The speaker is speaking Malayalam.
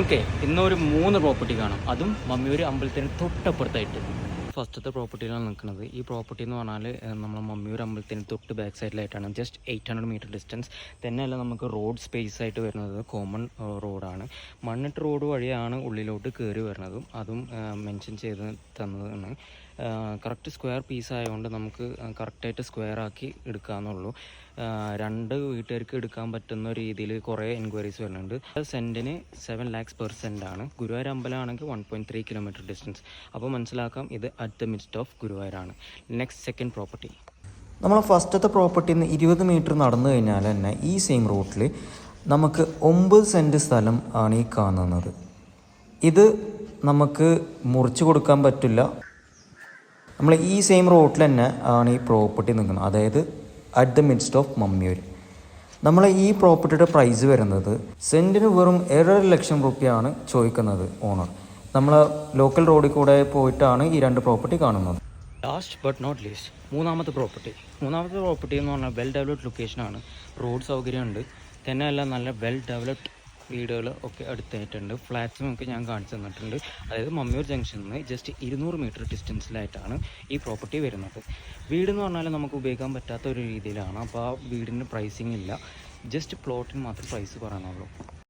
ഓക്കെ, ഇന്നൊരു 3 പ്രോപ്പർട്ടി കാണാം. അതും മമ്മിയൂര് അമ്പലത്തിന് തൊട്ടപ്പുറത്തായിട്ട്. ഫസ്റ്റത്തെ പ്രോപ്പർട്ടിയിലാണ് നിൽക്കുന്നത്. ഈ പ്രോപ്പർട്ടി എന്ന് പറഞ്ഞാൽ നമ്മൾ മമ്മിയൂർ അമ്പലത്തിന് തൊട്ട് ബാക്ക് സൈഡിലായിട്ടാണ്. ജസ്റ്റ് 800 മീറ്റർ ഡിസ്റ്റൻസ് തന്നെയല്ല. നമുക്ക് റോഡ് സ്പേസ് ആയിട്ട് വരുന്നത് കോമൺ റോഡാണ്. മണ്ണിട്ട് റോഡ് വഴിയാണ് ഉള്ളിലോട്ട് കയറി വരുന്നതും. അതും മെൻഷൻ ചെയ്ത് തന്നതാണ്. കറക്റ്റ് സ്ക്വയർ പീസ് ആയതുകൊണ്ട് നമുക്ക് കറക്റ്റായിട്ട് സ്ക്വയർ ആക്കി എടുക്കാമെന്നുള്ളൂ. 2 വീട്ടുകാർക്ക് എടുക്കാൻ പറ്റുന്ന രീതിയിൽ കുറേ എൻക്വയറീസ് വരുന്നുണ്ട്. സെൻറ്റിന് 7 lakhs per സെൻറ്റ് ആണ്. ഗുരുവായൂർ അമ്പലമാണെങ്കിൽ 1.3 കിലോമീറ്റർ ഡിസ്റ്റൻസ്. അപ്പോൾ മനസ്സിലാക്കാം, ഇത് അറ്റ് ദ മിഡ്സ്റ്റ് ഓഫ് ഗുരുവായൂരാണ്. Next second property. നമ്മൾ ഫസ്റ്റത്തെ പ്രോപ്പർട്ടിയിൽ നിന്ന് 20 മീറ്റർ നടന്നു കഴിഞ്ഞാൽ തന്നെ ഈ സെയിം റൂട്ടിൽ നമുക്ക് 9 സെൻറ്റ് സ്ഥലം ആണ് ഈ കാണുന്നത്. ഇത് നമുക്ക് മുറിച്ച് കൊടുക്കാൻ പറ്റില്ല. നമ്മൾ ഈ സെയിം റോട്ടിൽ തന്നെ ആണ് ഈ പ്രോപ്പർട്ടി നിൽക്കുന്നത്, അതായത് at the midst of Mammiyur. നമ്മൾ ഈ പ്രോപ്പർട്ടിയുടെ പ്രൈസ് വരുന്നത് സെൻറ്റിന് വെറും 7.5 ലക്ഷം രൂപയാണ് ചോദിക്കുന്നത് ഓണർ. നമ്മൾ ലോക്കൽ റോഡിൽ കൂടെ പോയിട്ടാണ് ഈ 2 പ്രോപ്പർട്ടി കാണുന്നത്. ലാസ്റ്റ് ബട്ട് നോട്ട് ലീസ്റ്റ്, മൂന്നാമത്തെ പ്രോപ്പർട്ടി എന്ന് പറഞ്ഞാൽ വെൽ ഡെവലപ്ഡ് ലൊക്കേഷനാണ്. റോഡ് സൗകര്യമുണ്ട്. തന്നെയല്ല നല്ല വെൽ ഡെവലപ്ഡ് വീടുകൾ ഒക്കെ അടുത്തായിട്ടുണ്ട്. ഫ്ലാറ്റ്സും ഒക്കെ ഞാൻ കാണിച്ചു തന്നിട്ടുണ്ട്. അതായത് മമ്മിയൂർ ജംഗ്ഷനിൽ നിന്ന് ജസ്റ്റ് 200 മീറ്റർ ഡിസ്റ്റൻസിലായിട്ടാണ് ഈ പ്രോപ്പർട്ടി വരുന്നത്. വീടെന്ന് പറഞ്ഞാൽ നമുക്ക് ഉപയോഗിക്കാൻ പറ്റാത്ത ഒരു രീതിയിലാണ്. അപ്പോൾ ആ വീടിന് പ്രൈസിങ് ഇല്ല. ജസ്റ്റ് പ്ലോട്ടിന് മാത്രം പ്രൈസ് പറയാനുള്ളൂ.